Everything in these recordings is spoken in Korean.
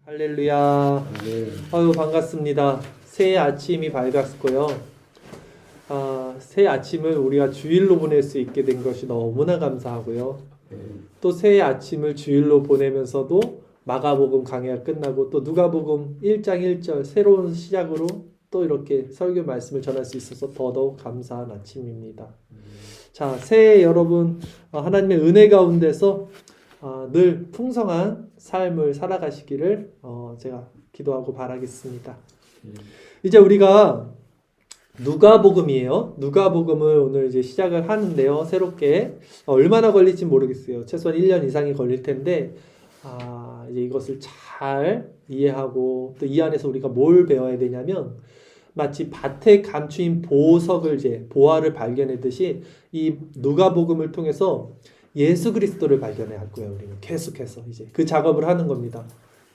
할렐루야. 네. 아유, 반갑습니다. 새 아침이 밝았고요. 새 아침을 우리가 주일로 보낼 수 있게 된 것이 너무나 감사하고요. 또 새 아침을 주일로 보내면서도 마가복음 강해가 끝나고 또 누가복음 1장 1절 새로운 시작으로 또 이렇게 설교 말씀을 전할 수 있어서 더더욱 감사한 아침입니다. 자, 새해 여러분 하나님의 은혜 가운데서 늘 풍성한 삶을 살아가시기를 제가 기도하고 바라겠습니다. 이제 우리가 누가복음이에요. 누가복음을 오늘 이제 시작을 하는데요. 새롭게 얼마나 걸릴지 모르겠어요. 최소한 1년 이상이 걸릴 텐데 이제 이것을 잘 이해하고 또 이 안에서 우리가 뭘 배워야 되냐면 마치 밭에 감추인 보석을 이제 보화를 발견했듯이 이 누가복음을 통해서 예수 그리스도를 발견해야 할 거예요. 우리는 계속해서 이제 그 작업을 하는 겁니다.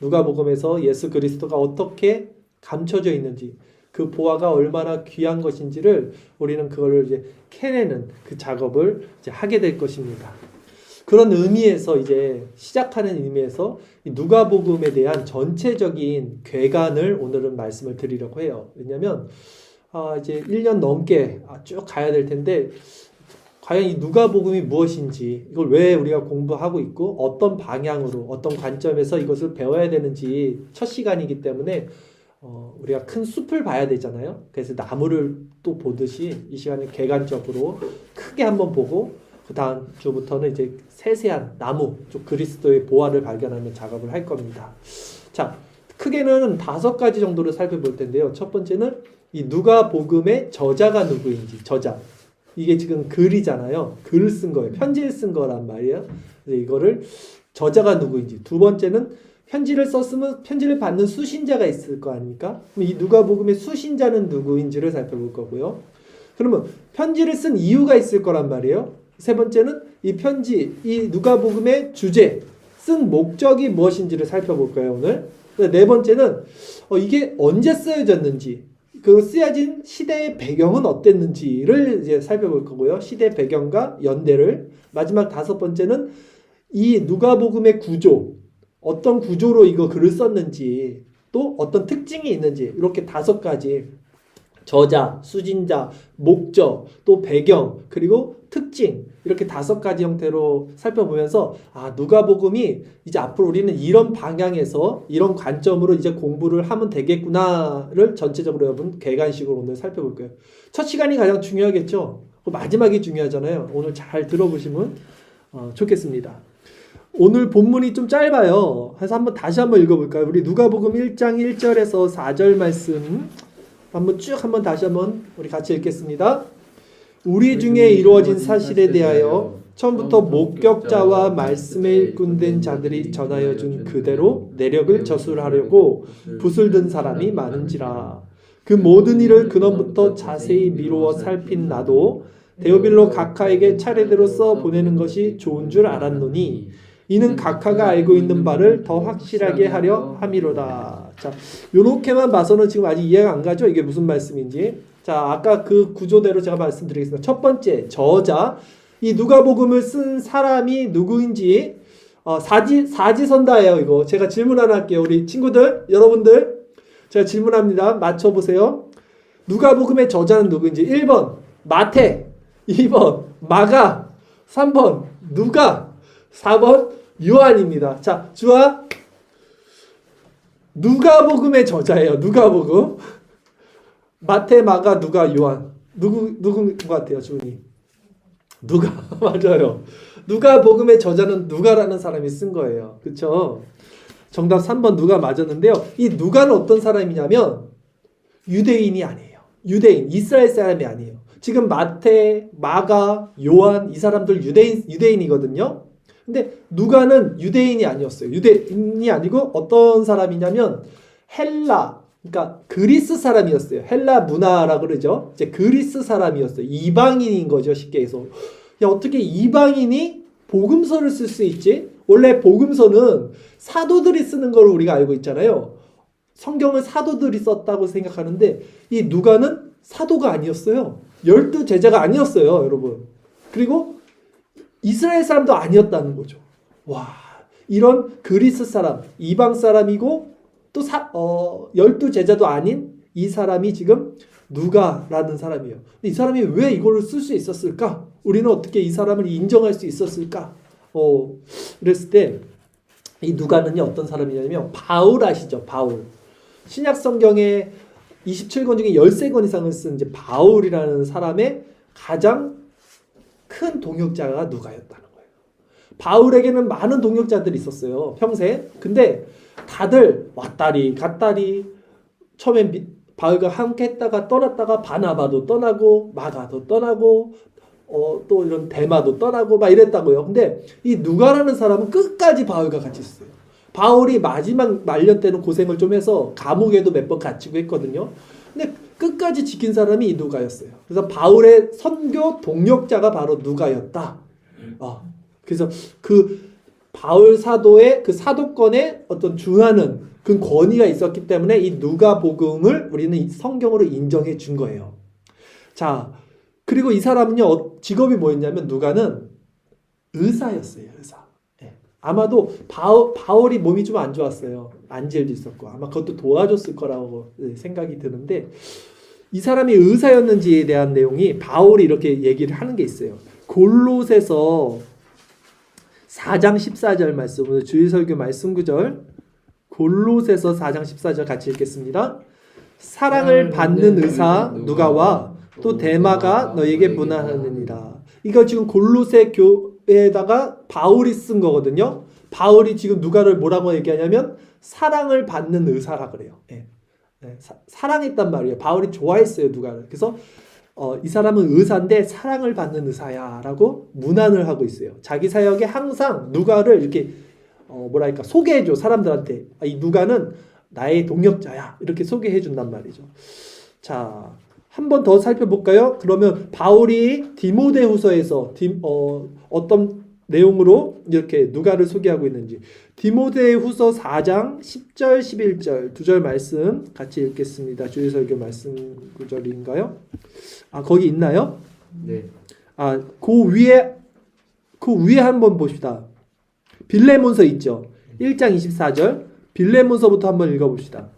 누가복음에서 예수 그리스도가 어떻게 감춰져 있는지, 그 보화가 얼마나 귀한 것인지를 우리는 그거를 이제 캐내는 그 작업을 이제 하게 될 것입니다. 그런 의미에서 이제 시작하는 의미에서 이 누가복음에 대한 전체적인 괴간을 오늘은 말씀을 드리려고 해요. 왜냐하면 이제 1년 넘게 쭉 가야 될 텐데 과연 이 누가복음이 무엇인지, 이걸 왜 우리가 공부하고 있고 어떤 방향으로 어떤 관점에서 이것을 배워야 되는지 첫 시간이기 때문에 우리가 큰 숲을 봐야 되잖아요. 그래서 나무를 또 보듯이 이 시간에 개관적으로 크게 한번 보고 그 다음 주부터는 이제 세세한 나무, 좀 그리스도의 보화를 발견하는 작업을 할 겁니다. 자, 크게는 5가지 정도를 살펴볼 텐데요. 첫 번째는 이 누가복음의 저자가 누구인지, 저자. 이게 지금 글이잖아요. 글을 쓴 거예요. 편지를 쓴 거란 말이에요. 그래서 이거를 저자가 누구인지. 두 번째는 편지를 썼으면 편지를 받는 수신자가 있을 거 아닙니까? 그럼 이 누가복음의 수신자는 누구인지를 살펴볼 거고요. 그러면 편지를 쓴 이유가 있을 거란 말이에요. 세 번째는 이 편지, 이 누가복음의 주제, 쓴 목적이 무엇인지를 살펴볼 거예요, 오늘. 네 번째는 이게 언제 쓰여졌는지, 그 쓰여진 시대의 배경은 어땠는지를 이제 살펴볼 거고요. 시대 배경과 연대를. 마지막 5번째는 이 누가복음의 구조, 어떤 구조로 이거 글을 썼는지, 또 어떤 특징이 있는지, 이렇게 5가지 저자, 수진자, 목적, 또 배경, 그리고 특징, 이렇게 5가지 형태로 살펴보면서 누가복음이 이제 앞으로 우리는 이런 방향에서 이런 관점으로 이제 공부를 하면 되겠구나를 전체적으로 여러분 개관식으로 오늘 살펴볼 거예요. 첫 시간이 가장 중요하겠죠. 마지막이 중요하잖아요. 오늘 잘 들어보시면 좋겠습니다. 오늘 본문이 좀 짧아요. 그래서 다시 한번 읽어볼까요? 우리 누가복음 1장 1절에서 4절 말씀 한번 다시 한번 우리 같이 읽겠습니다. 우리 중에 이루어진 사실에 대하여 처음부터 목격자와 말씀에 일꾼된 자들이 전하여 준 그대로 내력을 저술하려고 붓을 든 사람이 많은지라. 그 모든 일을 근원부터 자세히 미루어 살핀 나도 데오빌로 각하에게 차례대로 써 보내는 것이 좋은 줄 알았노니 이는 각하가 알고 있는 바를 더 확실하게 하려 함이로다. 자, 요렇게만 봐서는 지금 아직 이해가 안 가죠? 이게 무슨 말씀인지. 자, 아까 그 구조대로 제가 말씀드리겠습니다. 첫 번째, 저자. 이 누가복음을 쓴 사람이 누구인지 사지선다예요. 이거 제가 질문 하나 할게요. 우리 친구들, 여러분들, 제가 질문합니다. 맞춰보세요. 누가복음의 저자는 누구인지. 1번 마태, 2번 마가, 3번 누가, 4번 요한입니다. 자, 주아, 누가복음의 저자예요. 누가복음. 마태, 마가, 누가, 요한. 누군 것 같아요, 주님? 누가. 맞아요. 누가복음의 저자는 누가라는 사람이 쓴 거예요. 그쵸? 정답 3번 누가 맞았는데요. 이 누가는 어떤 사람이냐면 유대인이 아니에요. 유대인, 이스라엘 사람이 아니에요. 지금 마태, 마가, 요한 이 사람들 유대인이거든요. 근데 누가는 유대인이 아니었어요. 유대인이 아니고 어떤 사람이냐면 헬라, 그러니까 그리스 사람이었어요. 헬라 문화라고 그러죠. 이제 그리스 사람이었어요. 이방인인 거죠, 쉽게 해서. 야, 어떻게 이방인이 복음서를 쓸 수 있지? 원래 복음서는 사도들이 쓰는 걸 우리가 알고 있잖아요. 성경을 사도들이 썼다고 생각하는데 이 누가는 사도가 아니었어요. 12 제자가 아니었어요, 여러분. 그리고 이스라엘 사람도 아니었다는 거죠. 와, 이런 그리스 사람, 이방 사람이고 또 12제자도 아닌 이 사람이 지금 누가라는 사람이에요. 이 사람이 왜 이걸 쓸 수 있었을까? 우리는 어떻게 이 사람을 인정할 수 있었을까? 그랬을 때 이 누가는요 어떤 사람이냐면 바울 아시죠? 바울. 신약 성경에 27권 중에 13권 이상을 쓴 이제 바울이라는 사람의 가장 큰 동역자가 누가였다는 거예요. 바울에게는 많은 동역자들이 있었어요. 평생. 근데 다들 왔다리 갔다리 처음엔 바울과 함께 했다가 떠났다가 바나바도 떠나고 마가도 떠나고 또 이런 데마도 떠나고 막 이랬다고요. 근데 이 누가라는 사람은 끝까지 바울과 같이 있어요. 바울이 마지막 말년 때는 고생을 좀 해서 감옥에도 몇 번 갇히고 했거든요. 근데 끝까지 지킨 사람이 이 누가였어요. 그래서 바울의 선교 동역자가 바로 누가였다. 그래서 그 바울 사도의 그 사도권에 어떤 중하는 그 권위가 있었기 때문에 이 누가복음을 우리는 성경으로 인정해 준 거예요. 자, 그리고 이 사람은요 직업이 뭐였냐면 누가는 의사였어요. 의사. 아마도 바울이 몸이 좀 안 좋았어요. 안질도 있었고 아마 그것도 도와줬을 거라고 생각이 드는데 이 사람이 의사였는지에 대한 내용이 바울이 이렇게 얘기를 하는 게 있어요. 골로새서 4장 14절 말씀을 주일설교 말씀 구절 골로새서 4장 14절 같이 읽겠습니다. 사랑을 받는 의사 누가와 또 데마가 너에게 문안하느니라. 이거 지금 골로새 교회에다가 바울이 쓴 거거든요. 바울이 지금 누가를 뭐라고 얘기하냐면 사랑을 받는 의사라 그래요. 사랑했단 말이에요. 바울이 좋아했어요 누가를. 그래서 이 사람은 의사인데 사랑을 받는 의사야 라고 문안을 하고 있어요. 자기 사역에 항상 누가를 이렇게 소개해줘 사람들한테. 이 누가는 나의 동역자야 이렇게 소개해준단 말이죠. 자, 한 번 더 살펴볼까요? 그러면 바울이 디모데후서에서 어떤 내용으로 이렇게 누가를 소개하고 있는지 디모데후서 4장 10절 11절 두 절 말씀 같이 읽겠습니다. 주일설교 말씀 구절인가요? 거기 있나요? 네. 그 위에 한번 봅시다. 빌레몬서 있죠. 1장 24절 빌레몬서부터 한번 읽어봅시다.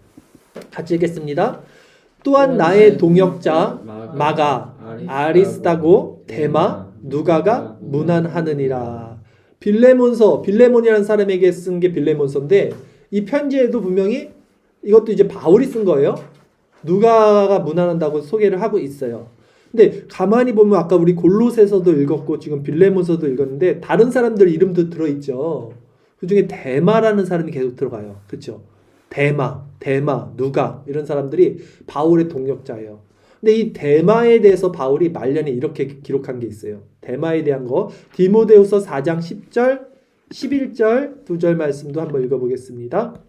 같이 읽겠습니다. 또한 나의 동역자 마가 아리스다고 데마 누가가 문안하느니라. 빌레몬이라는 사람에게 쓴 게 빌레몬서인데 이 편지에도 분명히 이것도 이제 바울이 쓴 거예요. 누가가 문안한다고 소개를 하고 있어요. 근데 가만히 보면 아까 우리 골로새서도 읽었고 지금 빌레몬서도 읽었는데 다른 사람들 이름도 들어있죠. 그 중에 데마라는 사람이 계속 들어가요. 그렇죠? 데마, 누가 이런 사람들이 바울의 동역자예요. 근데 이 데마에 대해서 바울이 말년에 이렇게 기록한 게 있어요. 데마에 대한 거 디모데후서 4장 10절, 11절 두 절 말씀도 한번 읽어보겠습니다.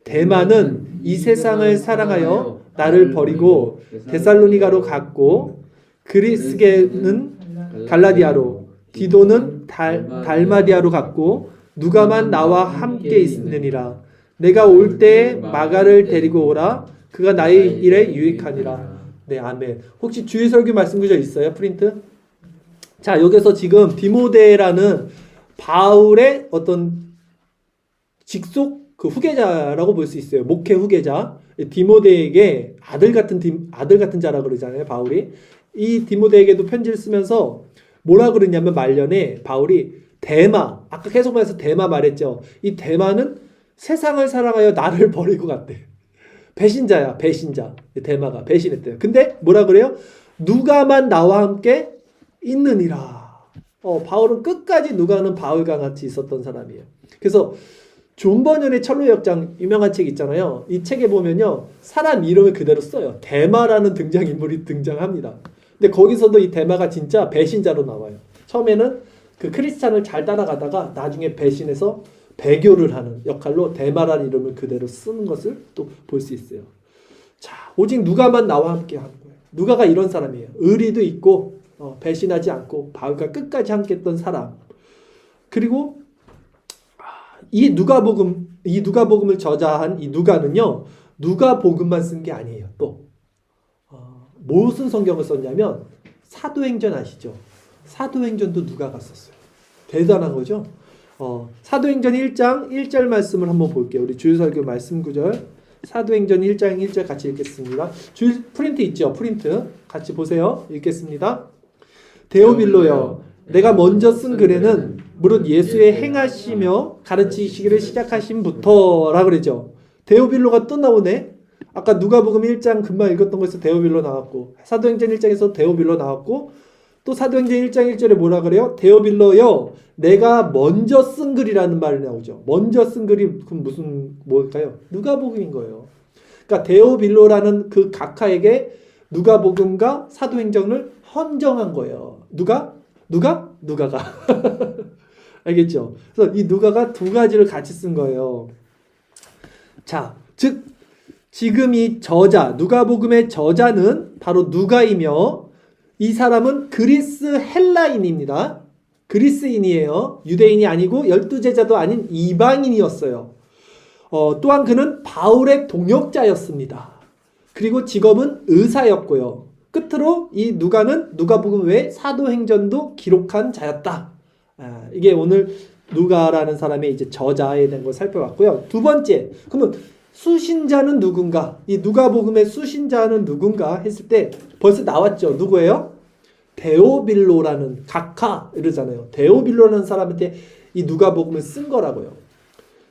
데마는 이 세상을 사랑하여 나를 버리고 데살로니가로 갔고 그리스게는 갈라디아로 디도는 달마디아로 갔고 누가만 나와 함께 있느니라. 내가 올 때에 마가를 데리고 오라. 그가 나의 일에 유익하니라. 네, 아멘. 혹시 주일설교 말씀 구절 있어요? 프린트? 자, 여기서 지금 디모데라는 바울의 어떤 직속 후계자라고 볼 수 있어요. 목회 후계자. 디모데에게 아들 같은 자라 그러잖아요, 바울이. 이 디모데에게도 편지를 쓰면서 뭐라 그러냐면 말년에 바울이 데마, 아까 계속 말해서 데마 말했죠. 이 데마는 세상을 사랑하여 나를 버리고 갔대. 배신자야, 배신자. 데마가 배신했대요. 근데 뭐라 그래요? 누가만 나와 함께 있느니라. 바울은 끝까지 누가는 바울과 같이 있었던 사람이에요. 그래서 존 버년의 철로역장 유명한 책 있잖아요. 이 책에 보면요. 사람 이름을 그대로 써요. 데마라는 등장인물이 등장합니다. 근데 거기서도 이 데마가 진짜 배신자로 나와요. 처음에는 그 크리스찬을 잘 따라가다가 나중에 배신해서 배교를 하는 역할로 데마라는 이름을 그대로 쓰는 것을 또 볼 수 있어요. 자, 오직 누가만 나와 함께 하는 거예요. 누가가 이런 사람이에요. 의리도 있고 배신하지 않고 바울과 끝까지 함께 했던 사람. 그리고 이 누가복음을 저자한 이 누가는요. 누가복음만 쓴 게 아니에요. 또 무슨 성경을 썼냐면 사도행전 아시죠? 사도행전도 누가가 썼어요. 대단한 거죠. 사도행전 1장 1절 말씀을 한번 볼게요. 우리 주일설교 말씀 구절. 사도행전 1장 1절 같이 읽겠습니다. 프린트 있죠? 프린트 같이 보세요. 읽겠습니다. 데오빌로여, 내가 먼저 쓴 글에는 무릇 예수의 행하시며 가르치시기를 시작하신부터 라고 그러죠. 데오빌로가 또 나오네. 아까 누가복음 1장 금방 읽었던 거에서 데오빌로 나왔고, 사도행전 1장에서 데오빌로 나왔고, 또 사도행전 1장 1절에 뭐라 그래요? 데오빌로여, 내가 먼저 쓴 글이라는 말이 나오죠. 먼저 쓴 글이 그럼 무슨 뭘까요? 누가복음인 거예요. 그러니까 데오빌로라는 그 각하에게 누가복음과 사도행전을 헌정한 거예요. 누가가. 알겠죠? 그래서 이 누가가 두 가지를 같이 쓴 거예요. 자, 즉 지금 이 저자, 누가복음의 저자는 바로 누가이며, 이 사람은 그리스 헬라인입니다. 그리스인이에요. 유대인이 아니고 12제자도 아닌 이방인이었어요. 또한 그는 바울의 동역자였습니다. 그리고 직업은 의사였고요. 끝으로 이 누가는 누가복음 외에 사도행전도 기록한 자였다. 이게 오늘 누가라는 사람의 이제 저자에 대한 걸 살펴봤고요. 두 번째, 그러면 수신자는 누군가? 이 누가복음의 수신자는 누군가 했을 때 벌써 나왔죠. 누구예요? 데오빌로라는 각하 이러잖아요. 데오빌로라는 사람한테 이 누가복음을 쓴 거라고요.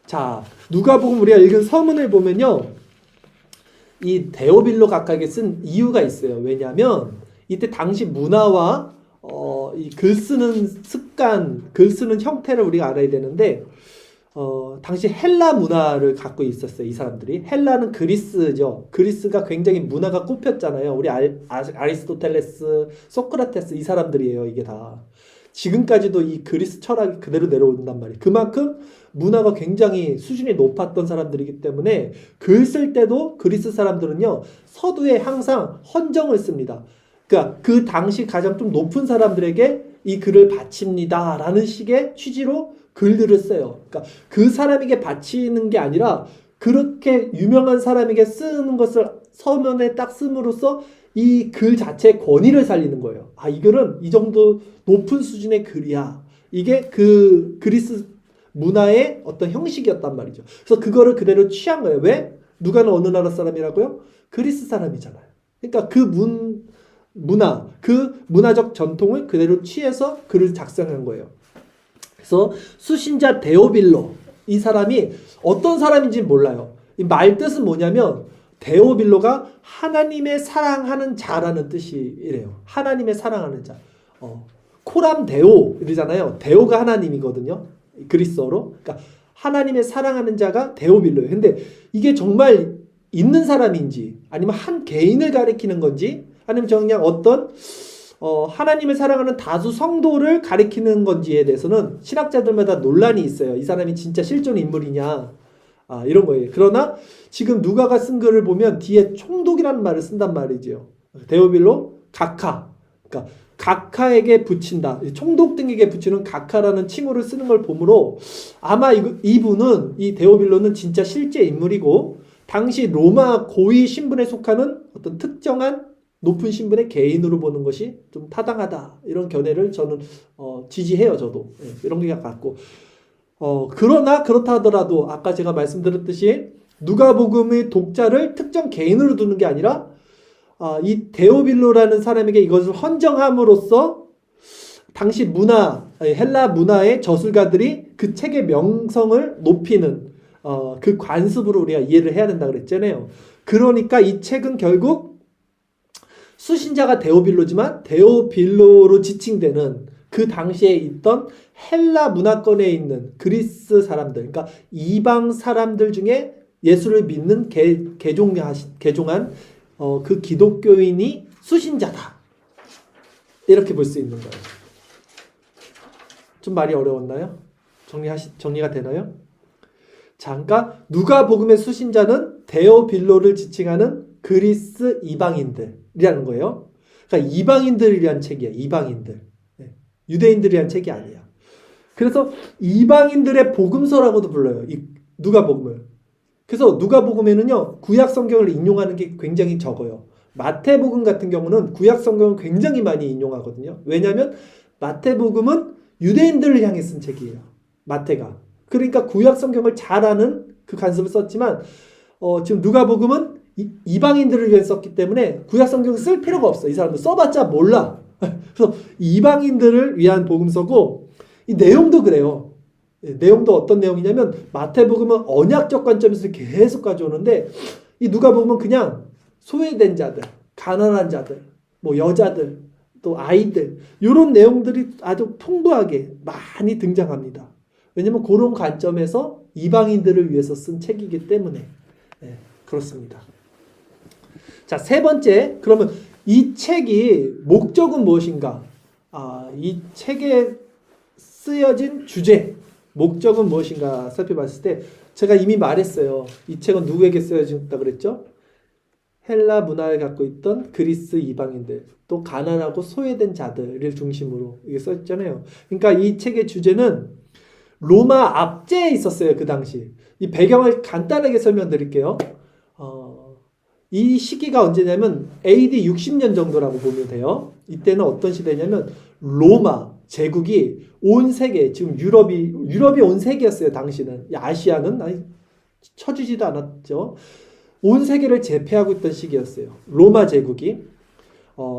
자, 누가복음 우리가 읽은 서문을 보면요, 이 데오빌로 각하에게 쓴 이유가 있어요. 왜냐하면 이때 당시 문화와 이 글 쓰는 습관, 글 쓰는 형태를 우리가 알아야 되는데, 당시 헬라 문화를 갖고 있었어요. 이 사람들이. 헬라는 그리스죠. 그리스가 굉장히 문화가 꼽혔잖아요. 우리 아리스토텔레스, 소크라테스 이 사람들이에요. 이게 다. 지금까지도 이 그리스 철학이 그대로 내려온단 말이에요. 그만큼 문화가 굉장히 수준이 높았던 사람들이기 때문에 글 쓸 때도 그리스 사람들은요, 서두에 항상 헌정을 씁니다. 그러니까 그 당시 가장 좀 높은 사람들에게 이 글을 바칩니다 라는 식의 취지로 글들을 써요. 그러니까 그 사람에게 바치는 게 아니라 그렇게 유명한 사람에게 쓰는 것을 서면에 딱 씀으로써 이 글 자체의 권위를 살리는 거예요. 이 글은 이 정도 높은 수준의 글이야. 이게 그 그리스 문화의 어떤 형식이었단 말이죠. 그래서 그거를 그대로 취한 거예요. 왜? 누가는 어느 나라 사람이라고요? 그리스 사람이잖아요. 그러니까 그 문화, 그 문화적 전통을 그대로 취해서 글을 작성한 거예요. 그래서 수신자 데오빌로, 이 사람이 어떤 사람인지 몰라요. 이 말 뜻은 뭐냐면 데오빌로가 하나님의 사랑하는 자라는 뜻이래요. 하나님의 사랑하는 자. 코람 데오 이러잖아요. 데오가 하나님이거든요. 그리스어로. 그러니까 하나님의 사랑하는 자가 데오빌로예요. 근데 이게 정말 있는 사람인지, 아니면 한 개인을 가리키는 건지, 아니면 그냥 어떤 하나님을 사랑하는 다수 성도를 가리키는 건지에 대해서는 신학자들마다 논란이 있어요. 이 사람이 진짜 실존 인물이냐, 이런 거예요. 그러나 지금 누가가 쓴 글을 보면 뒤에 총독이라는 말을 쓴단 말이죠. 데오빌로 각하. 그러니까 각하에게 붙인다. 총독 등에게 붙이는 각하라는 칭호를 쓰는 걸 보므로 아마 이분은, 이 데오빌로는 진짜 실제 인물이고 당시 로마 고위 신분에 속하는 어떤 특정한 높은 신분의 개인으로 보는 것이 좀 타당하다. 이런 견해를 저는 지지해요. 저도. 이런 게 같고. 그러나 그렇다 하더라도 아까 제가 말씀드렸듯이 누가복음의 독자를 특정 개인으로 두는 게 아니라 이 데오빌로라는 사람에게 이것을 헌정함으로써 당시 문화, 헬라 문화의 저술가들이 그 책의 명성을 높이는 그 관습으로 우리가 이해를 해야 된다 그랬잖아요. 그러니까 이 책은 결국 수신자가 데오빌로지만 데오빌로로 지칭되는 그 당시에 있던 헬라 문화권에 있는 그리스 사람들, 그러니까 이방 사람들 중에 예수를 믿는 개종한 그 기독교인이 수신자다. 이렇게 볼 수 있는 거예요. 좀 말이 어려웠나요? 정리가 되나요? 자, 그러니까 누가복음의 수신자는 데오빌로를 지칭하는 그리스 이방인들이라는 거예요. 그러니까 이방인들을 위한 책이야. 이방인들. 유대인들을 위한 책이 아니야. 그래서 이방인들의 복음서라고도 불러요. 이 누가복음을. 그래서 누가복음에는요, 구약 성경을 인용하는 게 굉장히 적어요. 마태복음 같은 경우는 구약 성경을 굉장히 많이 인용하거든요. 왜냐하면 마태복음은 유대인들을 향해 쓴 책이에요. 마태가. 그러니까 구약 성경을 잘 아는 그 관습을 썼지만 지금 누가복음은 이방인들을 위해 썼기 때문에 구약 성경을 쓸 필요가 없어. 이 사람들 써봤자 몰라. 그래서 이방인들을 위한 복음서고 이 내용도 그래요. 내용도 어떤 내용이냐면 마태복음은 언약적 관점에서 계속 가져오는데 이 누가복음은 그냥 소외된 자들, 가난한 자들, 뭐 여자들, 또 아이들 이런 내용들이 아주 풍부하게 많이 등장합니다. 왜냐면 그런 관점에서 이방인들을 위해서 쓴 책이기 때문에 그렇습니다. 자, 세 번째, 그러면 이 책이 목적은 무엇인가? 이 책에 쓰여진 주제, 목적은 무엇인가 살펴봤을 때 제가 이미 말했어요. 이 책은 누구에게 쓰여진다 그랬죠? 헬라 문화를 갖고 있던 그리스 이방인들, 또 가난하고 소외된 자들을 중심으로 이게 써있잖아요. 그러니까 이 책의 주제는 로마 압제에 있었어요. 그 당시. 이 배경을 간단하게 설명드릴게요. 이 시기가 언제냐면 AD 60년 정도라고 보면 돼요. 이때는 어떤 시대냐면 로마 제국이 온 세계, 지금 유럽이 온 세계였어요. 당시는. 아시아는 쳐주지도 않았죠. 온 세계를 제패하고 있던 시기였어요. 로마 제국이.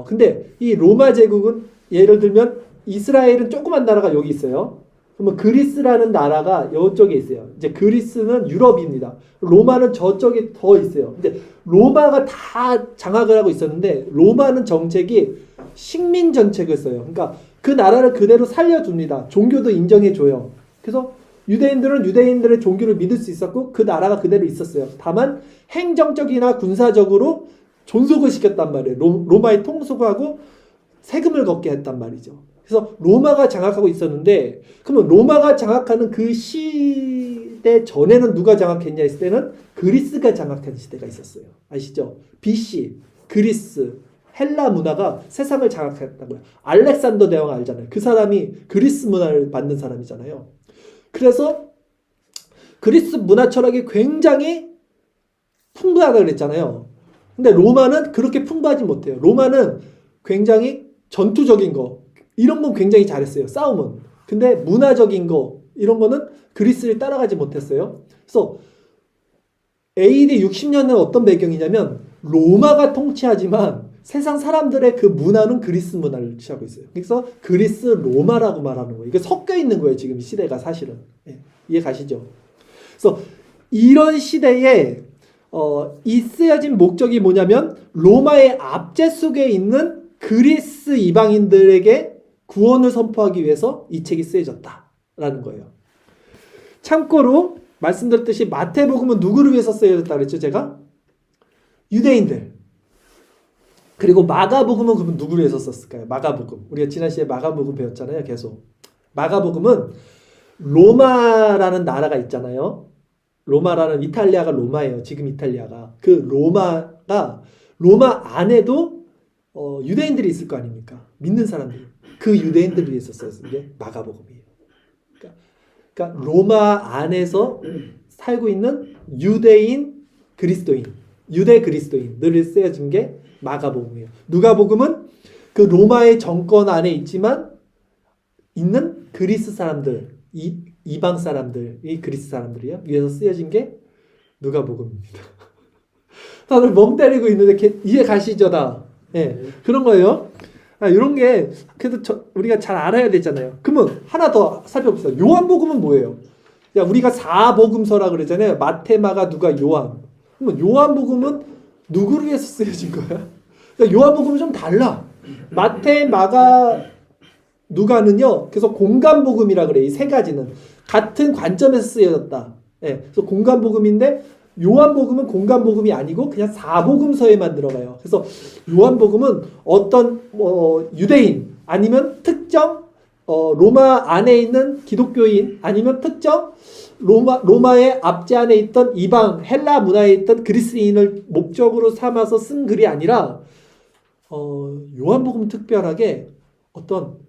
근데 이 로마 제국은 예를 들면 이스라엘은 조그만 나라가 여기 있어요. 그러면 그리스라는 나라가 이쪽에 있어요. 이제 그리스는 유럽입니다. 로마는 저쪽에 더 있어요. 근데 로마가 다 장악을 하고 있었는데 로마는 정책이 식민 정책을 써요. 그러니까 그 나라를 그대로 살려줍니다. 종교도 인정해줘요. 그래서 유대인들은 유대인들의 종교를 믿을 수 있었고 그 나라가 그대로 있었어요. 다만 행정적이나 군사적으로 존속을 시켰단 말이에요. 로마에 통속하고 세금을 걷게 했단 말이죠. 그래서 로마가 장악하고 있었는데 그러면 로마가 장악하는 그 시대 전에는 누가 장악했냐 했을 때는 그리스가 장악한 시대가 있었어요. 아시죠? BC, 그리스, 헬라 문화가 세상을 장악했다고요. 알렉산더 대왕 알잖아요. 그 사람이 그리스 문화를 만든 사람이잖아요. 그래서 그리스 문화 철학이 굉장히 풍부하다고 그랬잖아요. 근데 로마는 그렇게 풍부하지 못해요. 로마는 굉장히 전투적인 거 이런 건 굉장히 잘했어요. 싸움은. 근데 문화적인 거 이런 거는 그리스를 따라가지 못했어요. 그래서 AD 60년은 어떤 배경이냐면 로마가 통치하지만 세상 사람들의 그 문화는 그리스 문화를 취하고 있어요. 그래서 그리스 로마라고 말하는 거예요. 이게 섞여 있는 거예요. 지금 이 시대가 사실은. 이해 가시죠? 그래서 이런 시대에 이 쓰여진 목적이 뭐냐면 로마의 압제 속에 있는 그리스 이방인들에게 구원을 선포하기 위해서 이 책이 쓰여졌다라는 거예요. 참고로 말씀드렸듯이 마태복음은 누구를 위해서 쓰여졌다 그랬죠, 제가? 유대인들. 그리고 마가복음은 그러면 누구를 위해서 썼을까요? 마가복음. 우리가 지난 시간에 마가복음 배웠잖아요, 계속. 마가복음은 로마라는 나라가 있잖아요. 로마라는 이탈리아가 로마예요. 지금 이탈리아가. 그 로마 안에도 유대인들이 있을 거 아닙니까? 믿는 사람들. 그 유대인들을 위해서 썼은 게 마가복음이에요. 그러니까 로마 안에서 살고 있는 유대인 그리스도인, 유대 그리스도인들을 쓰여진 게 마가복음이에요. 누가복음은 그 로마의 정권 안에 있는 그리스 사람들, 이방 사람들이 그리스 사람들이요. 위해서 쓰여진 게 누가복음입니다. 다들 멍 때리고 있는데 이해 가시죠, 다? 예, 그런 거예요. 이런 게 그래도 우리가 잘 알아야 되잖아요. 그러면 하나 더 살펴봅시다. 요한복음은 뭐예요? 우리가 4복음서라 그러잖아요. 마태, 마가, 누가, 요한. 그러면 요한복음은 누구를 위해서 쓰여진 거야? 요한복음은 좀 달라. 마태, 마가, 누가는요. 그래서 공간복음이라 그래. 이 세 가지는 같은 관점에서 쓰여졌다. 그래서 공간복음인데 요한복음은 공간복음이 아니고 그냥 4복음서에만 들어가요. 그래서 요한복음은 어떤 유대인 아니면 특정 로마 안에 있는 기독교인 아니면 특정 로마의 압제 안에 있던 이방 헬라 문화에 있던 그리스인을 목적으로 삼아서 쓴 글이 아니라 요한복음은 특별하게 어떤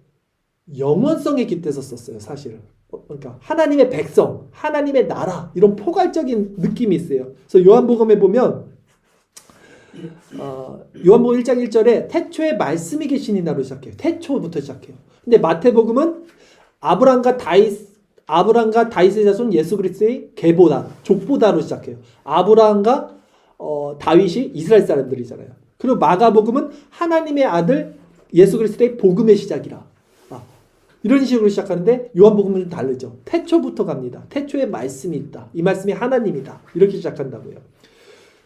영원성에 깃대서 썼어요. 사실은. 그러니까 하나님의 백성, 하나님의 나라 이런 포괄적인 느낌이 있어요. 그래서 요한복음에 보면 요한복음 1장 1절에 태초에 말씀이 계신 이나로 시작해요. 태초부터 시작해요. 근데 마태복음은 아브라함과 다윗의 자손 예수 그리스도의 계보다, 족보다로 시작해요. 아브라함과 다윗이 이스라엘 사람들이잖아요. 그리고 마가복음은 하나님의 아들 예수 그리스도의 복음의 시작이라. 이런 식으로 시작하는데 요한복음은 좀 다르죠. 태초부터 갑니다. 태초에 말씀이 있다. 이 말씀이 하나님이다. 이렇게 시작한다고요.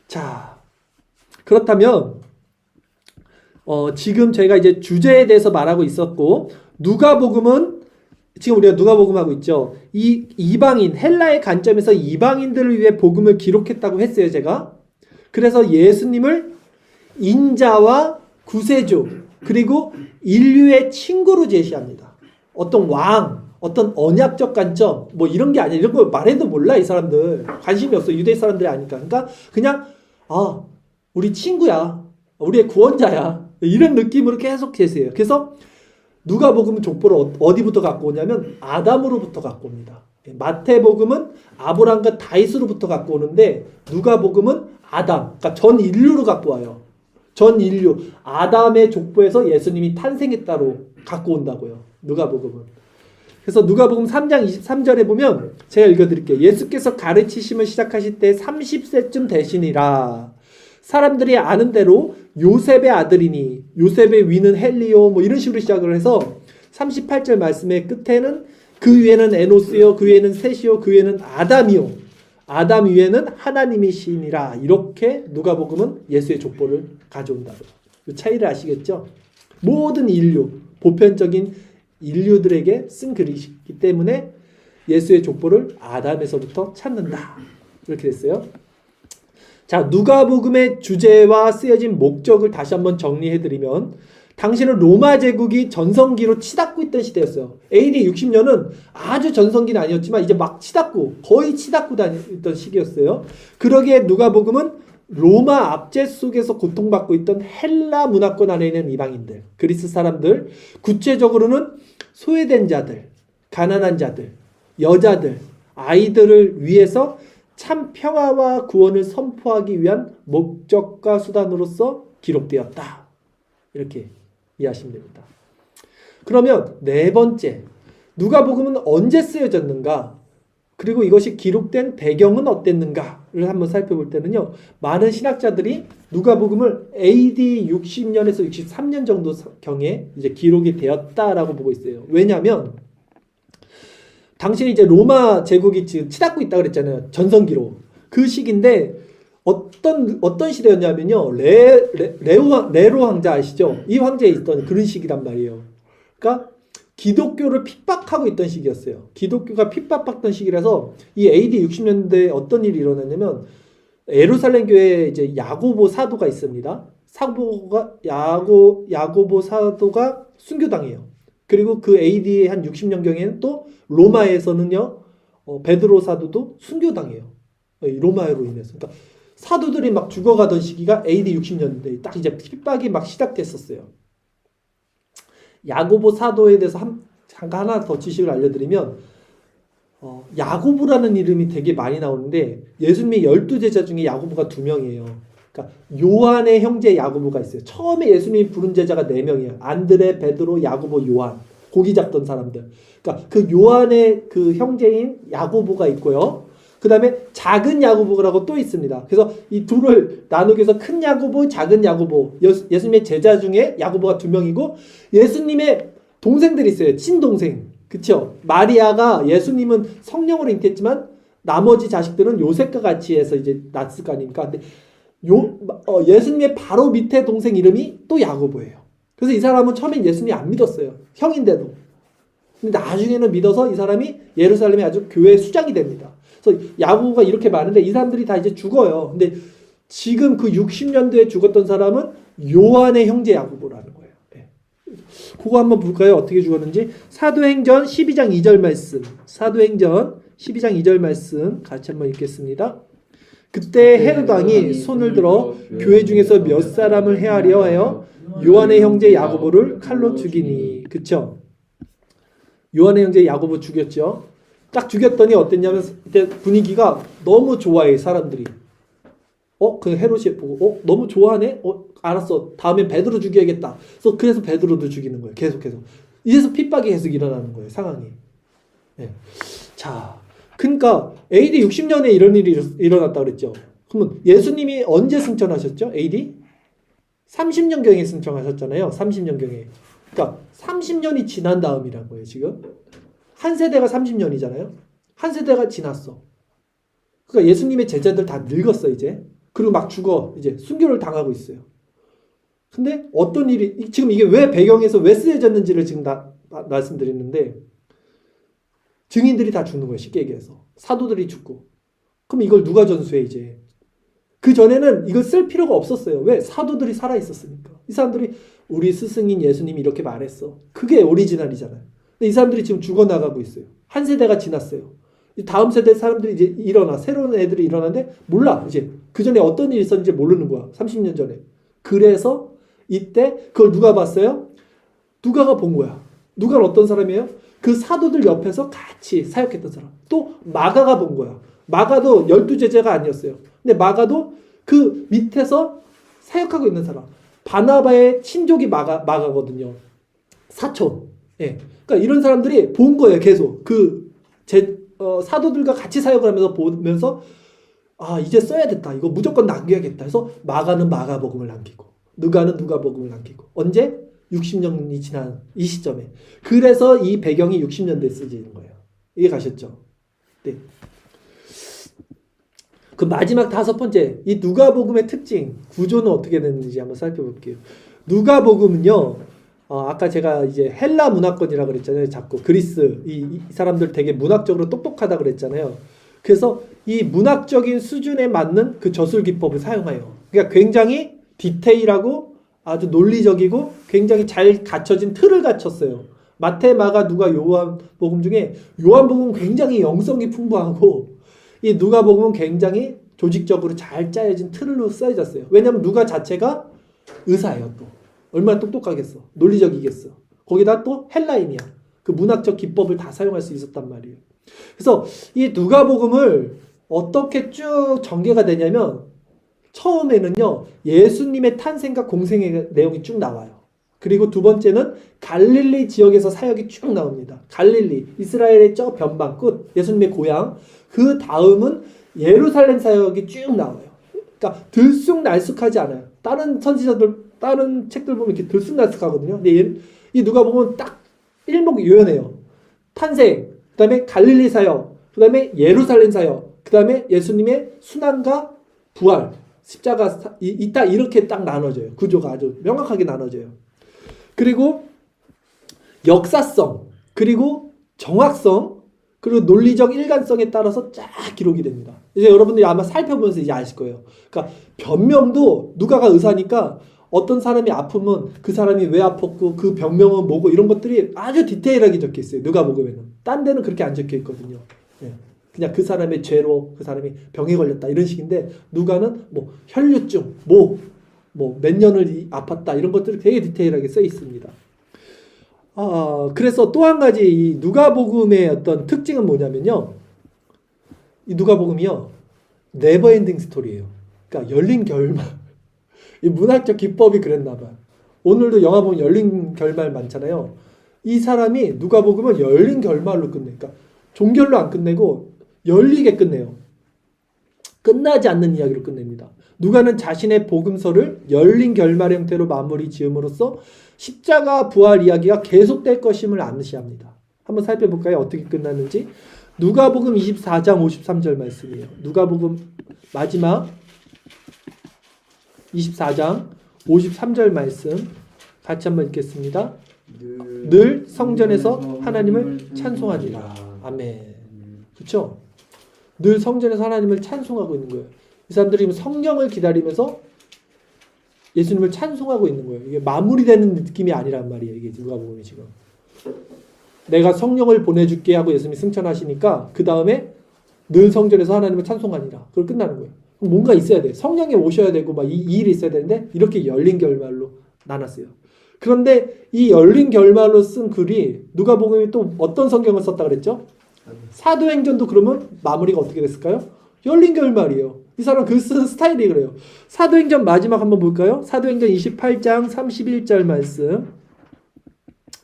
자, 그렇다면 지금 저희가 이제 주제에 대해서 말하고 있었고, 누가복음은 지금 우리가 누가복음 하고 있죠. 이 이방인 헬라의 관점에서 이방인들을 위해 복음을 기록했다고 했어요, 제가. 그래서 예수님을 인자와 구세주 그리고 인류의 친구로 제시합니다. 어떤 왕, 어떤 언약적 관점 뭐 이런 게 아니야. 이런 거 말해도 몰라 이 사람들. 관심이 없어. 유대 사람들이 아니까. 그러니까 그냥 우리 친구야. 우리의 구원자야. 이런 느낌으로 계속 계세요. 그래서 누가복음은 족보를 어디부터 갖고 오냐면 아담으로부터 갖고 옵니다. 마태복음은 아브라함과 다윗으로부터 갖고 오는데 누가복음은 아담, 그러니까 전 인류로 갖고 와요. 전 인류, 아담의 족보에서 예수님이 탄생했다로 갖고 온다고요. 누가복음은. 그래서 누가복음 3장 23절에 보면 제가 읽어드릴게요. 예수께서 가르치심을 시작하실 때 30세쯤 되시니라. 사람들이 아는 대로 요셉의 아들이니 요셉의 위는 헬리오 뭐 이런 식으로 시작을 해서 38절 말씀의 끝에는 그 위에는 에노스요 그 위에는 셋이요 그 위에는 아담이요 아담 위에는 하나님이시니라. 이렇게 누가복음은 예수의 족보를 가져온다고요. 그 차이를 아시겠죠? 모든 인류, 보편적인 인류들에게 쓴 글이기 때문에 예수의 족보를 아담에서부터 찾는다. 이렇게 됐어요. 자, 누가복음의 주제와 쓰여진 목적을 다시 한번 정리해드리면 당시는 로마 제국이 전성기로 치닫고 있던 시대였어요. AD 60년은 아주 전성기는 아니었지만 이제 막 거의 치닫고 다니던 시기였어요. 그러기에 누가복음은 로마 압제 속에서 고통받고 있던 헬라 문화권 안에 있는 이방인들, 그리스 사람들, 구체적으로는 소외된 자들, 가난한 자들, 여자들, 아이들을 위해서 참 평화와 구원을 선포하기 위한 목적과 수단으로서 기록되었다. 이렇게 이해하시면 됩니다. 그러면 네 번째, 누가복음은 언제 쓰여졌는가? 그리고 이것이 기록된 배경은 어땠는가를 한번 살펴볼 때는요. 많은 신학자들이 누가복음을 AD 60년에서 63년 정도 경에 이제 기록이 되었다라고 보고 있어요. 왜냐하면 당신이 이제 로마 제국이 지금 치닫고 있다고 그랬잖아요. 전성기로. 그 시기인데 어떤 시대였냐면요. 네로 왕자 아시죠? 이 황제에 있던 그런 시기란 말이에요. 그러니까 기독교를 핍박하고 있던 시기였어요. 기독교가 핍박받던 시기라서 이 AD 60년대에 어떤 일이 일어났냐면 예루살렘 교회에 이제 야고보 사도가 있습니다. 야고보 사도가 순교당해요. 그리고 그 AD 한 60년경에는 또 로마에서는요, 베드로 사도도 순교당해요. 로마로 인해서. 그러니까 사도들이 막 죽어가던 시기가 AD 60년대 딱 이제 핍박이 막 시작됐었어요. 야고보 사도에 대해서 잠깐 하나 더 지식을 알려드리면 야고보라는 이름이 되게 많이 나오는데 예수님의 12제자 중에 야고보가 2명이에요. 그러니까 요한의 형제 야고보가 있어요. 처음에 예수님이 부른 제자가 4명이에요. 안드레, 베드로, 야고보, 요한. 고기 잡던 사람들. 그러니까 그 요한의 그 형제인 야고보가 있고요. 그 다음에 작은 야고보라고 또 있습니다. 그래서 이 둘을 나누기 위해서 큰 야고보, 작은 야고보. 예수님의 제자 중에 야고보가 2명이고 예수님의 동생들이 있어요. 친동생. 그쵸? 마리아가 예수님은 성령으로 잉태했지만 나머지 자식들은 요셉과 같이 해서 이제 낳았을 거 아닙니까? 근데 예수님의 바로 밑에 동생 이름이 또 야고보예요. 그래서 이 사람은 처음엔 예수님이 안 믿었어요. 형인데도. 근데 나중에는 믿어서 이 사람이 예루살렘에 아주 교회 수장이 됩니다. 그래서 야고보가 이렇게 많은데 이 사람들이 다 이제 죽어요. 근데 지금 그 60년도에 죽었던 사람은 요한의 형제 야고보라는 거예요. 네. 그거 한번 볼까요? 어떻게 죽었는지. 사도행전 12장 2절 말씀. 사도행전 12장 2절 말씀 같이 한번 읽겠습니다. 그때 헤롯 왕이 손을 들어 교회 중에서 몇 사람을 해하려 하여 요한의 형제 야고보를 칼로 죽이니. 그쵸? 요한의 형제 야고보 죽였죠. 딱 죽였더니 어땠냐면 그때 분위기가 너무 좋아해 사람들이. 그 헤롯이 보고 너무 좋아하네. 알았어. 다음엔 베드로 죽여야겠다. 그래서 베드로도 죽이는 거예요. 계속해서. 이래서 핍박이 계속 일어나는 거예요. 상황이. 네. 자, 그러니까 AD 60년에 이런 일이 일어났다 그랬죠. 그러면 예수님이 언제 승천하셨죠? AD 30년경에 승천하셨잖아요. 30년경에. 그러니까 30년이 지난 다음이란 거예요, 지금. 한 세대가 30년이잖아요. 한 세대가 지났어. 그러니까 예수님의 제자들 다 늙었어, 이제. 그리고 막 죽어. 이제 순교를 당하고 있어요. 근데 어떤 일이, 지금 이게 왜 배경에서 왜 쓰여졌는지를 지금 말씀드리는데, 증인들이 다 죽는 거예요, 쉽게 얘기해서. 사도들이 죽고. 그럼 이걸 누가 전수해, 이제? 그 전에는 이걸 쓸 필요가 없었어요. 왜? 사도들이 살아있었으니까. 이 사람들이 우리 스승인 예수님이 이렇게 말했어. 그게 오리지널이잖아요. 근데 이 사람들이 지금 죽어나가고 있어요. 한 세대가 지났어요. 다음 세대 사람들이 이제 일어나. 새로운 애들이 일어나는데 몰라. 이제 그 전에 어떤 일이 있었는지 모르는 거야. 30년 전에. 그래서 이때 그걸 누가 봤어요? 누가가 본 거야. 누가는 어떤 사람이에요? 그 사도들 옆에서 같이 사역했던 사람. 또 마가가 본 거야. 마가도 12제자가 아니었어요. 근데 마가도 그 밑에서 사역하고 있는 사람. 바나바의 친족이 마가거든요. 사촌. 예. 그러니까 이런 사람들이 본 거예요, 계속. 사도들과 같이 사역을 하면서 보면서, 아, 이제 써야겠다. 이거 무조건 남겨야겠다. 해서 마가는 마가복음을 남기고, 누가는 누가복음을 남기고. 언제? 60년이 지난 이 시점에. 그래서 이 배경이 60년대에 쓰여지는 거예요. 이해 가셨죠? 네. 그 마지막 5번째, 이 누가복음의 특징, 구조는 어떻게 되는지 한번 살펴볼게요. 누가복음은요, 아까 제가 이제 헬라 문화권이라고 그랬잖아요. 자꾸 그리스, 이 사람들 되게 문학적으로 똑똑하다 그랬잖아요. 그래서 이 문학적인 수준에 맞는 그 저술 기법을 사용해요. 그러니까 굉장히 디테일하고 아주 논리적이고 굉장히 잘 갖춰진 틀을 갖췄어요. 마태, 마가, 누가, 요한복음 중에 요한복음은 굉장히 영성이 풍부하고 이 누가복음은 굉장히 조직적으로 잘 짜여진 틀로 써졌어요. 왜냐하면 누가 자체가 의사예요. 또 얼마나 똑똑하겠어. 논리적이겠어. 거기다 또 헬라인이야. 그 문학적 기법을 다 사용할 수 있었단 말이에요. 그래서 이 누가복음을 어떻게 쭉 전개가 되냐면 처음에는요, 예수님의 탄생과 공생의 내용이 쭉 나와요. 그리고 두 번째는 갈릴리 지역에서 사역이 쭉 나옵니다. 갈릴리, 이스라엘의 저 변방 끝, 예수님의 고향. 그 다음은 예루살렘 사역이 쭉 나와요. 그러니까 들쑥날쑥하지 않아요. 다른 선지자들, 다른 책들 보면 이렇게 들쑥날쑥하거든요. 근데 이 누가복음은 딱 일목요연해요. 탄생, 그 다음에 갈릴리 사역, 그 다음에 예루살렘 사역, 그 다음에 예수님의 순환과 부활, 십자가 이렇게 딱 나눠져요. 구조가 아주 명확하게 나눠져요. 그리고 역사성, 그리고 정확성, 그리고 논리적 일관성에 따라서 쫙 기록이 됩니다. 이제 여러분들이 아마 살펴보면서 이제 아실 거예요. 그러니까 변명도 누가가 의사니까 어떤 사람이 아프면 그 사람이 왜 아팠고 그 병명은 뭐고 이런 것들이 아주 디테일하게 적혀 있어요. 누가복음에는. 딴 데는 그렇게 안 적혀 있거든요. 예. 그냥 그 사람의 죄로 그 사람이 병에 걸렸다 이런 식인데 누가는 뭐 혈류증, 뭐 몇 년을 아팠다 이런 것들이 되게 디테일하게 써 있습니다. 그래서 또 한 가지 이 누가복음의 어떤 특징은 뭐냐면요. 이 누가복음이요. 네버엔딩 스토리예요. 그러니까 열린 결말. 이 문학적 기법이 그랬나 봐. 오늘도 영화 보면 열린 결말 많잖아요. 이 사람이 누가복음을 열린 결말로 끝내. 그러니까 종결로 안 끝내고 열리게 끝내요. 끝나지 않는 이야기로 끝냅니다. 누가는 자신의 복음서를 열린 결말 형태로 마무리 지음으로써 십자가 부활 이야기가 계속될 것임을 암시합니다. 한번 살펴볼까요? 어떻게 끝났는지. 누가복음 24장 53절 말씀이에요. 누가복음 마지막 24장 53절 말씀 같이 한번 읽겠습니다. 늘 성전에서 하나님을 찬송하리라. 아멘. 그렇죠? 늘 성전에서 하나님을 찬송하고 있는 거예요. 이 사람들이 성령을 기다리면서 예수님을 찬송하고 있는 거예요. 이게 마무리되는 느낌이 아니란 말이에요. 이게 누가복음이 지금. 내가 성령을 보내줄게 하고 예수님이 승천하시니까 그 다음에 늘 성전에서 하나님을 찬송하니라. 그걸 끝나는 거예요. 뭔가 있어야 돼. 성령이 오셔야 되고 막 이 일이 있어야 되는데 이렇게 열린 결말로 나눴어요. 그런데 이 열린 결말로 쓴 글이 누가복음이 또 어떤 성경을 썼다 그랬죠? 사도행전도 그러면 마무리가 어떻게 됐을까요? 열린 결말이에요. 이 사람 글 쓰는 스타일이 그래요. 사도행전 마지막 한번 볼까요? 사도행전 28장 31절 말씀.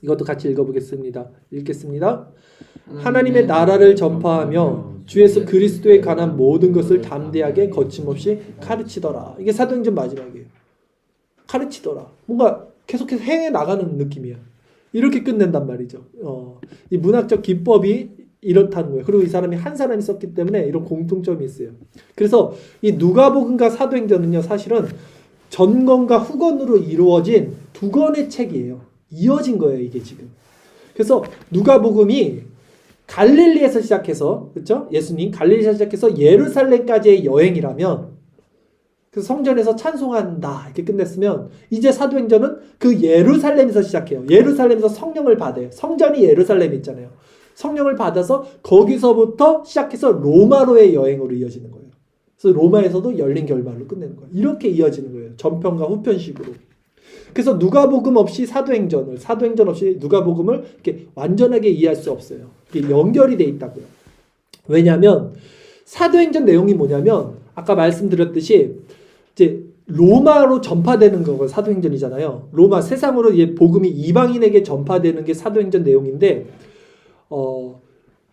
이것도 같이 읽어보겠습니다. 읽겠습니다. 하나님의 나라를 전파하며 주 예수 그리스도에 관한 모든 것을 담대하게 거침없이 가르치더라. 이게 사도행전 마지막이에요. 가르치더라. 뭔가 계속해서 행해 나가는 느낌이야. 이렇게 끝낸단 말이죠. 이 문학적 기법이 이렇다는 거예요. 그리고 이 사람이 한 사람이 썼기 때문에 이런 공통점이 있어요. 그래서 이 누가복음과 사도행전은요, 사실은 전권과 후권으로 이루어진 두 권의 책이에요. 이어진 거예요, 이게 지금. 그래서 누가복음이 갈릴리에서 시작해서, 그렇죠? 예수님 갈릴리에서 시작해서 예루살렘까지의 여행이라면, 그래서 성전에서 찬송한다 이렇게 끝냈으면, 이제 사도행전은 그 예루살렘에서 시작해요. 예루살렘에서 성령을 받아요. 성전이 예루살렘에 있잖아요. 성령을 받아서 거기서부터 시작해서 로마로의 여행으로 이어지는 거예요. 그래서 로마에서도 열린 결말로 끝내는 거예요. 이렇게 이어지는 거예요. 전편과 후편식으로. 그래서 누가복음 없이 사도행전을, 사도행전 없이 누가복음을 이렇게 완전하게 이해할 수 없어요. 이게 연결이 돼 있다고요. 왜냐하면 사도행전 내용이 뭐냐면 아까 말씀드렸듯이 이제 로마로 전파되는 거가 사도행전이잖아요. 로마 세상으로 복음이 이방인에게 전파되는 게 사도행전 내용인데,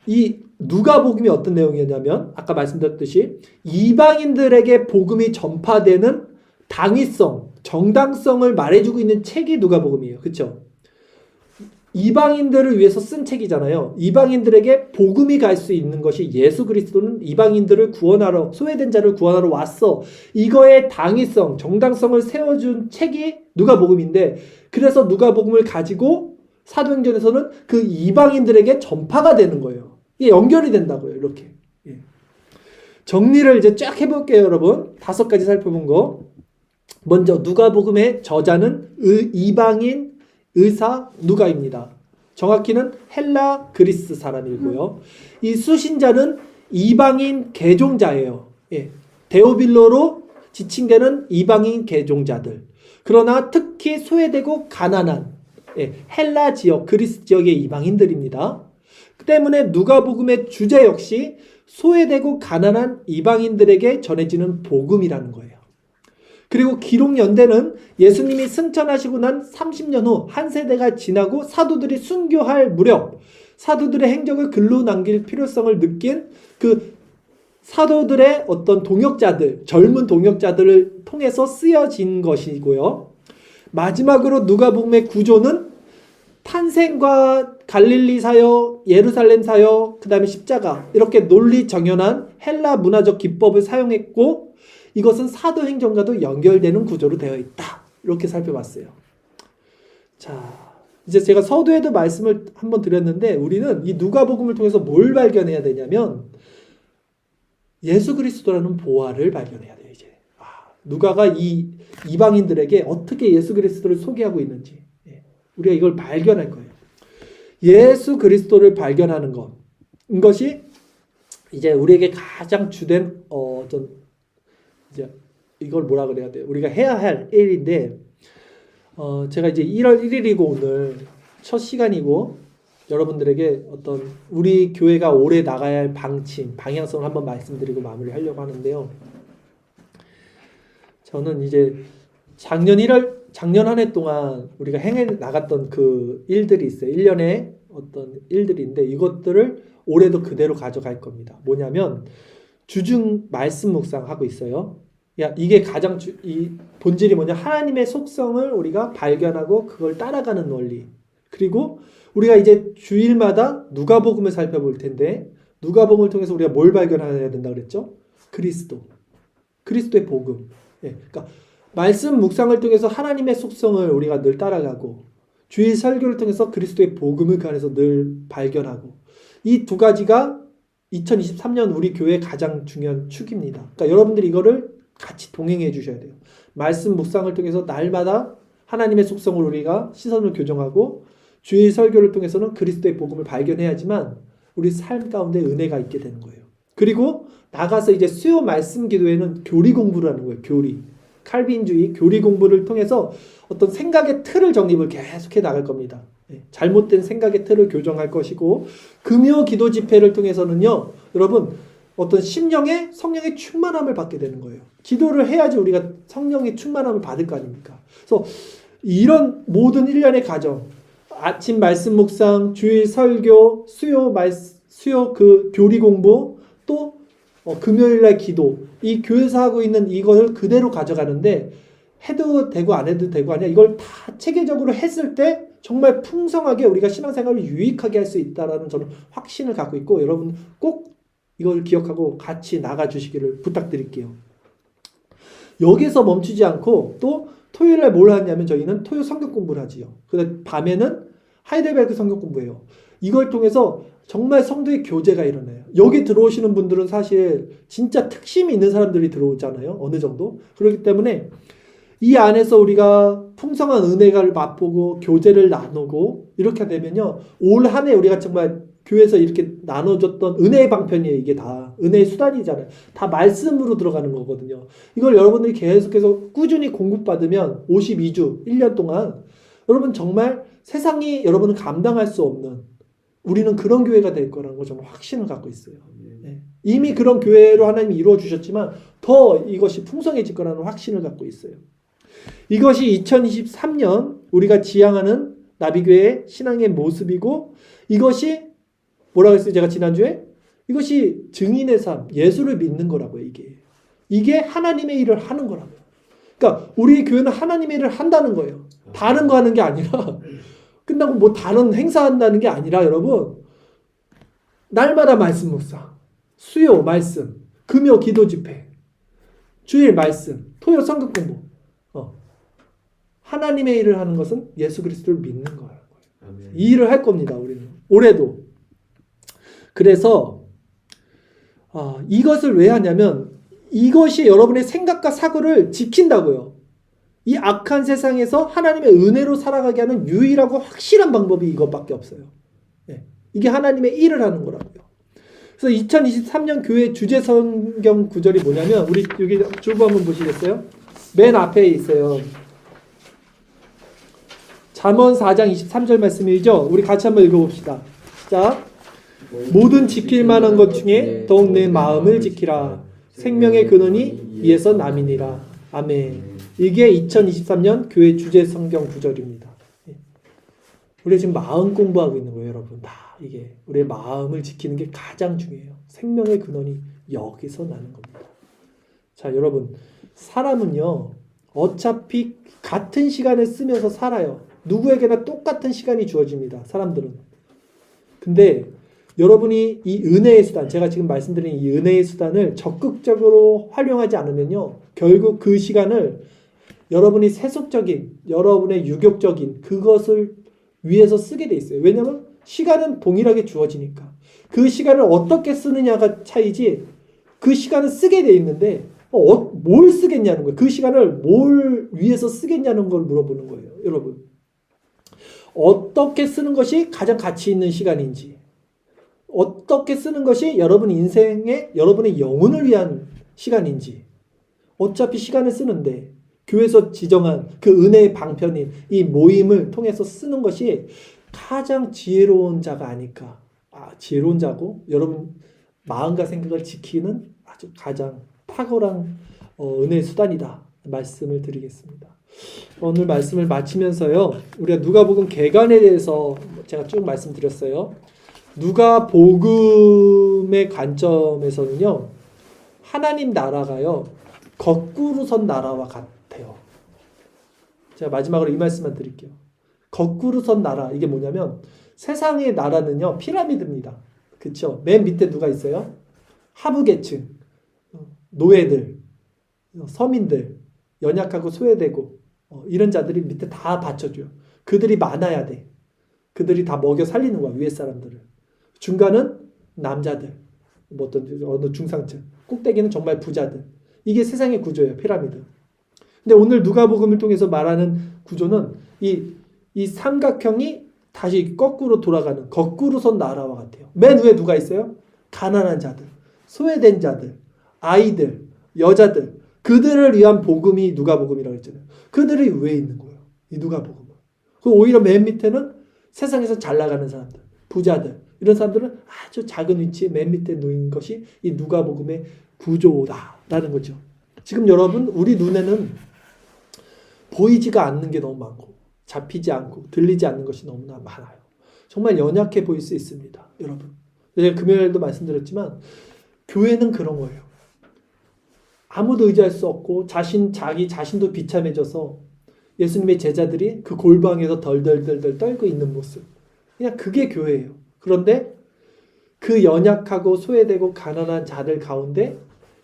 이 누가복음이 어떤 내용이었냐면 아까 말씀드렸듯이 이방인들에게 복음이 전파되는 당위성, 정당성을 말해주고 있는 책이 누가복음이에요. 그렇죠? 이방인들을 위해서 쓴 책이잖아요. 이방인들에게 복음이 갈 수 있는 것이 예수 그리스도는 이방인들을 구원하러, 소외된 자를 구원하러 왔어. 이거의 당위성, 정당성을 세워준 책이 누가복음인데, 그래서 누가복음을 가지고 사도행전에서는 그 이방인들에게 전파가 되는 거예요. 이게 연결이 된다고요. 이렇게. 정리를 이제 쫙 해볼게요, 여러분. 5가지 살펴본 거. 먼저 누가복음의 저자는 이방인 의사 누가입니다. 정확히는 헬라 그리스 사람이고요. 이 수신자는 이방인 개종자예요. 데오빌로로 지칭되는 이방인 개종자들. 그러나 특히 소외되고 가난한 헬라 지역, 그리스 지역의 이방인들입니다. 그 때문에 누가복음의 주제 역시 소외되고 가난한 이방인들에게 전해지는 복음이라는 거예요. 그리고 기록 연대는 예수님이 승천하시고 난 30년 후 한 세대가 지나고 사도들이 순교할 무렵 사도들의 행적을 글로 남길 필요성을 느낀 그 사도들의 어떤 동역자들, 젊은 동역자들을 통해서 쓰여진 것이고요. 마지막으로 누가복음의 구조는 탄생과 갈릴리 사역, 예루살렘 사역, 그 다음에 십자가, 이렇게 논리 정연한 헬라 문화적 기법을 사용했고, 이것은 사도행전과도 연결되는 구조로 되어 있다. 이렇게 살펴봤어요. 자, 이제 제가 서두에도 말씀을 한번 드렸는데, 우리는 이 누가복음을 통해서 뭘 발견해야 되냐면 예수 그리스도라는 보화를 발견해야 돼요. 이제 누가가 이 이방인들에게 어떻게 예수 그리스도를 소개하고 있는지 우리가 이걸 발견할 거예요. 예수 그리스도를 발견하는 것, 이것이 이제 우리에게 가장 주된 어떤 이제 이걸 뭐라 그래야 돼요? 우리가 해야 할 일인데, 제가 이제 1월 1일이고 오늘 첫 시간이고 여러분들에게 어떤 우리 교회가 올해 나가야 할 방침, 방향성을 한번 말씀드리고 마무리하려고 하는데요. 저는 이제 작년 한 해 동안 우리가 행해 나갔던 그 일들이 있어요. 1년에 어떤 일들인데 이것들을 올해도 그대로 가져갈 겁니다. 뭐냐면 주중 말씀 묵상하고 있어요. 이게 가장 이 본질이 뭐냐? 하나님의 속성을 우리가 발견하고 그걸 따라가는 원리. 그리고 우리가 이제 주일마다 누가복음을 살펴볼 텐데 누가복음을 통해서 우리가 뭘 발견해야 된다 그랬죠? 그리스도의 복음. 그러니까 말씀 묵상을 통해서 하나님의 속성을 우리가 늘 따라가고 주일 설교를 통해서 그리스도의 복음을 그 안에서 늘 발견하고, 이 두 가지가 2023년 우리 교회의 가장 중요한 축입니다. 그러니까 여러분들이 이거를 같이 동행해 주셔야 돼요. 말씀 묵상을 통해서 날마다 하나님의 속성을 우리가 시선을 교정하고 주일 설교를 통해서는 그리스도의 복음을 발견해야지만 우리 삶 가운데 은혜가 있게 되는 거예요. 그리고 나가서 이제 수요 말씀 기도회는 교리 공부를 하는 거예요. 칼빈주의 교리 공부를 통해서 어떤 생각의 틀을 정립을 계속해 나갈 겁니다. 잘못된 생각의 틀을 교정할 것이고, 금요 기도 집회를 통해서는요, 여러분 어떤 심령의 성령의 충만함을 받게 되는 거예요. 기도를 해야지 우리가 성령의 충만함을 받을 거 아닙니까? 그래서 이런 모든 일련의 과정, 아침 말씀 묵상, 주일 설교, 수요 그 교리 공부, 또 금요일 날 기도. 이 교회에서 하고 있는 이걸 그대로 가져가는데 해도 되고 안 해도 되고 아니야. 이걸 다 체계적으로 했을 때 정말 풍성하게 우리가 신앙생활을 유익하게 할 수 있다라는 저는 확신을 갖고 있고 여러분 꼭 이걸 기억하고 같이 나가 주시기를 부탁드릴게요. 여기서 멈추지 않고 또 토요일에 뭘 하냐면 저희는 토요 성경 공부를 하지요. 근데 밤에는 하이델베르크 성경 공부해요. 이걸 통해서 정말 성도의 교제가 일어나요. 여기 들어오시는 분들은 사실 진짜 특심이 있는 사람들이 들어오잖아요. 어느 정도. 그렇기 때문에 이 안에서 우리가 풍성한 은혜를 맛보고 교제를 나누고 이렇게 되면요. 올 한 해 우리가 정말 교회에서 이렇게 나눠줬던 은혜의 방편이에요. 이게 다 은혜의 수단이잖아요. 다 말씀으로 들어가는 거거든요. 이걸 여러분들이 계속해서 꾸준히 공급받으면 52주 1년 동안 여러분 정말 세상이 여러분은 감당할 수 없는 우리는 그런 교회가 될 거라는 거 정말 확신을 갖고 있어요. 네. 이미 그런 교회로 하나님이 이루어 주셨지만 더 이것이 풍성해질 거라는 확신을 갖고 있어요. 이것이 2023년 우리가 지향하는 나비교회의 신앙의 모습이고 이것이 뭐라고 했어요? 제가 지난주에 이것이 증인의 삶, 예수를 믿는 거라고요. 이게 하나님의 일을 하는 거라고요. 그러니까 우리 교회는 하나님의 일을 한다는 거예요. 다른 거 하는 게 아니라 끝나고 뭐 다른 행사한다는 게 아니라 여러분 날마다 말씀 묵상, 수요 말씀, 금요 기도 집회, 주일 말씀, 토요 성경 공부. 하나님의 일을 하는 것은 예수 그리스도를 믿는 거예요. 이 일을 할 겁니다. 우리는 올해도. 그래서 이것을 왜 하냐면 이것이 여러분의 생각과 사고를 지킨다고요. 이 악한 세상에서 하나님의 은혜로 살아가게 하는 유일하고 확실한 방법이 이것밖에 없어요. 네. 이게 하나님의 일을 하는 거라고요. 그래서 2023년 교회 주제 성경 구절이 뭐냐면 우리 여기 주보 한번 보시겠어요? 맨 앞에 있어요. 잠언 4장 23절 말씀이죠. 우리 같이 한번 읽어봅시다. 자, 모든 지킬 만한 것 중에 더욱 내 마음을 지키라. 생명의 근원이 이에서 남이니라. 아멘. 이게 2023년 교회 주제 성경 구절입니다. 우리 지금 마음 공부하고 있는 거예요, 여러분. 다 이게 우리의 마음을 지키는 게 가장 중요해요. 생명의 근원이 여기서 나는 겁니다. 자, 여러분, 사람은요 어차피 같은 시간을 쓰면서 살아요. 누구에게나 똑같은 시간이 주어집니다. 사람들은. 근데 여러분이 이 은혜의 수단, 제가 지금 말씀드린 이 은혜의 수단을 적극적으로 활용하지 않으면요. 결국 그 시간을 여러분이 세속적인, 여러분의 유격적인 그것을 위해서 쓰게 돼 있어요. 왜냐하면 시간은 동일하게 주어지니까. 그 시간을 어떻게 쓰느냐가 차이지 그 시간을 쓰게 돼 있는데 뭘 쓰겠냐는 거예요. 그 시간을 뭘 위해서 쓰겠냐는 걸 물어보는 거예요. 여러분. 어떻게 쓰는 것이 가장 가치 있는 시간인지 어떻게 쓰는 것이 여러분 인생의 여러분의 영혼을 위한 시간인지 어차피 시간을 쓰는데 교회에서 지정한 그 은혜의 방편인 이 모임을 통해서 쓰는 것이 가장 지혜로운 자가 아닐까. 지혜로운 자고 여러분 마음과 생각을 지키는 아주 가장 탁월한 은혜의 수단이다. 말씀을 드리겠습니다. 오늘 말씀을 마치면서요. 우리가 누가복음 개관에 대해서 제가 쭉 말씀드렸어요. 누가복음의 관점에서는요. 하나님 나라가요. 거꾸로 선 나라와 같아요. 제가 마지막으로 이 말씀만 드릴게요. 거꾸로 선 나라 이게 뭐냐면 세상의 나라는요. 피라미드입니다. 그렇죠? 맨 밑에 누가 있어요? 하부계층, 노예들, 서민들, 연약하고 소외되고 이런 자들이 밑에 다 받쳐줘요. 그들이 많아야 돼. 그들이 다 먹여 살리는 거야. 위에 사람들을. 중간은 남자들, 뭐 어떤 어느 중상층, 꼭대기는 정말 부자들. 이게 세상의 구조예요. 피라미드. 근데 오늘 누가복음을 통해서 말하는 구조는 이 삼각형이 다시 거꾸로 돌아가는 거꾸로 선 나라와 같아요. 맨 위에 누가 있어요? 가난한 자들, 소외된 자들, 아이들, 여자들. 그들을 위한 복음이 누가복음이라고 했잖아요. 그들이 왜 있는 거예요? 이 누가복음은. 그리고 오히려 맨 밑에는 세상에서 잘 나가는 사람들, 부자들. 이런 사람들은 아주 작은 위치에 맨 밑에 놓인 것이 이 누가복음의 구조다라는 거죠. 지금 여러분 우리 눈에는 보이지가 않는 게 너무 많고 잡히지 않고 들리지 않는 것이 너무나 많아요. 정말 연약해 보일 수 있습니다, 여러분. 제가 금요일도 말씀드렸지만 교회는 그런 거예요. 아무도 의지할 수 없고 자기 자신도 비참해져서 예수님의 제자들이 그 골방에서 덜덜덜덜 떨고 있는 모습. 그냥 그게 교회예요. 그런데 그 연약하고 소외되고 가난한 자들 가운데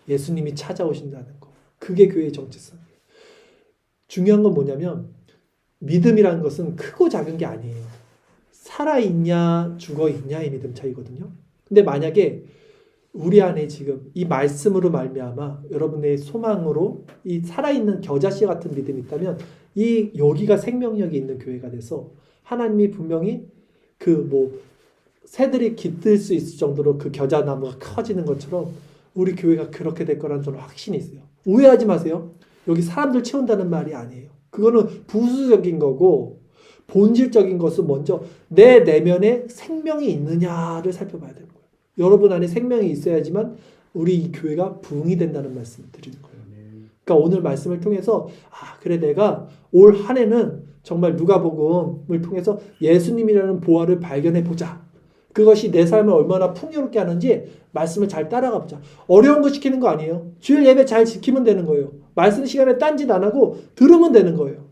예수님이 찾아오신다는 거. 그게 교회의 정체성이에요. 중요한 건 뭐냐면 믿음이라는 것은 크고 작은 게 아니에요. 살아있냐 죽어있냐의 믿음 차이거든요. 근데 만약에 우리 안에 지금 이 말씀으로 말미암아 여러분의 소망으로 이 살아있는 겨자씨 같은 믿음이 있다면 이 여기가 생명력이 있는 교회가 돼서 하나님이 분명히 새들이 깃들 수 있을 정도로 그 겨자나무가 커지는 것처럼 우리 교회가 그렇게 될 거라는 저는 확신이 있어요. 오해하지 마세요. 여기 사람들 채운다는 말이 아니에요. 그거는 부수적인 거고 본질적인 것은 먼저 내 내면에 생명이 있느냐를 살펴봐야 되는 거예요. 여러분 안에 생명이 있어야지만 우리 이 교회가 부흥이 된다는 말씀을 드리는 거예요. 그러니까 오늘 말씀을 통해서 그래 내가 올 한 해는 정말 누가복음을 통해서 예수님이라는 보화를 발견해 보자. 그것이 내 삶을 얼마나 풍요롭게 하는지 말씀을 잘 따라가 보자. 어려운 거 시키는 거 아니에요. 주일 예배 잘 지키면 되는 거예요. 말씀 시간에 딴짓 안 하고 들으면 되는 거예요.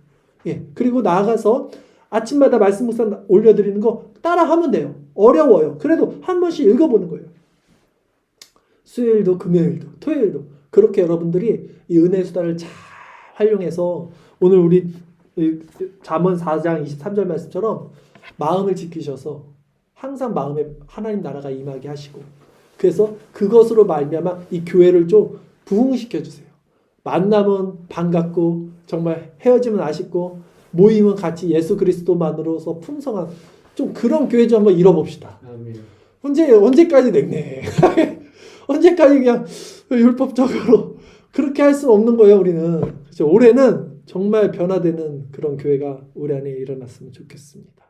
예. 그리고 나아가서 아침마다 말씀 묵상 올려드리는 거 따라하면 돼요. 어려워요. 그래도 한 번씩 읽어보는 거예요. 수요일도 금요일도 토요일도 그렇게 여러분들이 이 은혜의 수단을 잘 활용해서 오늘 우리 잠언 4장 23절 말씀처럼 마음을 지키셔서 항상 마음에 하나님 나라가 임하게 하시고 그래서 그것으로 말미암아 이 교회를 좀 부흥시켜 주세요. 만남은 반갑고 정말 헤어지면 아쉽고 모임은 같이 예수 그리스도만으로서 풍성한 좀 그런 교회 좀 한번 이뤄봅시다. 언제까지 냉래? 언제까지 그냥 율법적으로 그렇게 할 수 없는 거예요. 우리는 그렇죠? 올해는 정말 변화되는 그런 교회가 우리 안에 일어났으면 좋겠습니다.